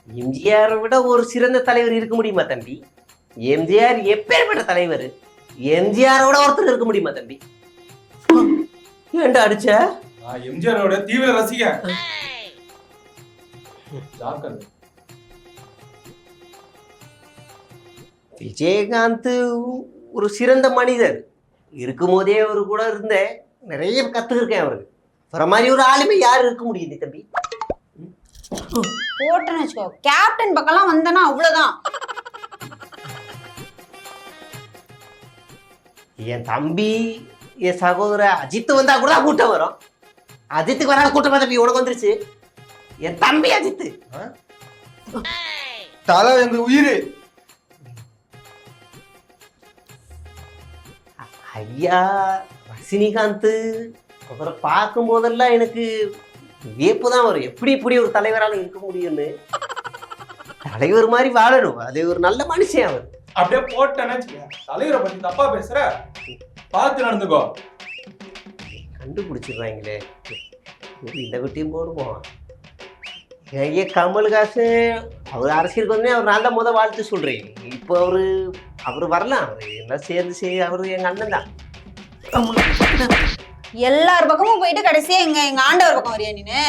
எம்ஜிஆரை விட ஒரு சிறந்த தலைவர் இருக்க முடியுமா தம்பி? எம்ஜிஆர் எப்பேற்பட்ட தலைவர்? எம்ஜிஆரோட ஒருத்தர் இருக்க முடியுமா தம்பி? ஏன்டா அடிச்ச? எம்ஜிஆரோட தீவிர ரசிகன். விஜயகாந்த் ஒரு சிறந்த மனிதர். இருக்கும் போதே அவரு கூட இருந்தேன், நிறைய கத்துக்கிருக்கேன் அவருக்கு. வர மாதிரி ஒரு ஆளுமை யாரு இருக்க முடியுது தம்பி? போட்டேன்னு வச்சுக்கோ, கேப்டன் பக்கம்லாம் வந்தனா அவ்வளவுதான். என் தம்பி என் சகோதரர் அஜித் வந்தா கூட கூட்டம் வரும். அஜித்துக்கு வராத கூட்டமா தம்பி உனக்கு வந்துருச்சு? என் தம்பி அஜித் தலை எங்க உயிர். ஐயா ரஜினிகாந்த் அவரை பார்க்கும் போதெல்லாம் எனக்கு வியப்பு தான் வரும். எப்படி இப்படி ஒரு தலைவரால இருக்க முடியும்னு. தலைவர் மாதிரி வாழணும், அது ஒரு நல்ல மனுஷன் அவர். அப்படியே போட்டேன்னு தலைவரை பத்தி தப்பா பேசுற, பார்த்து நடந்துக்கோ. கண்டுபிடிச்சிடுறாங்களே, இந்த குட்டியும் போடுவோம். ஐயா கமல்ஹாசன் அவர் அரசியலுக்கு வந்து அவர் நல்ல வாழ்த்து சொல்றேன். இப்போ அவரு வரலாம், அவரு எல்லாம் சேர்ந்து அவரு எங்க அண்ணன் தான். எல்லார் பக்கமும் போயிட்டு கடைசியா எங்க ஆண்டவர் பக்கம் வரியா நீனு?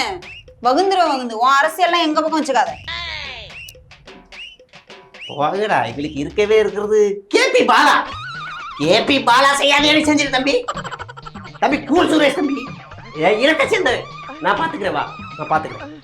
வகுந்து உன் அரசியல்லாம் எங்க பக்கம் வச்சுக்காத. வாங்கடா, எங்களுக்கு இருக்கவே இருக்கிறது கேபி பாலா. கேபி பாலா செய்யாதே செஞ்சிரு தம்பி. தம்பி கூல் சுரேஷ் தம்பி, இறக்க சேர்ந்த நான் பாத்துக்கிறேன், வா நான் பாத்துக்கிறேன்.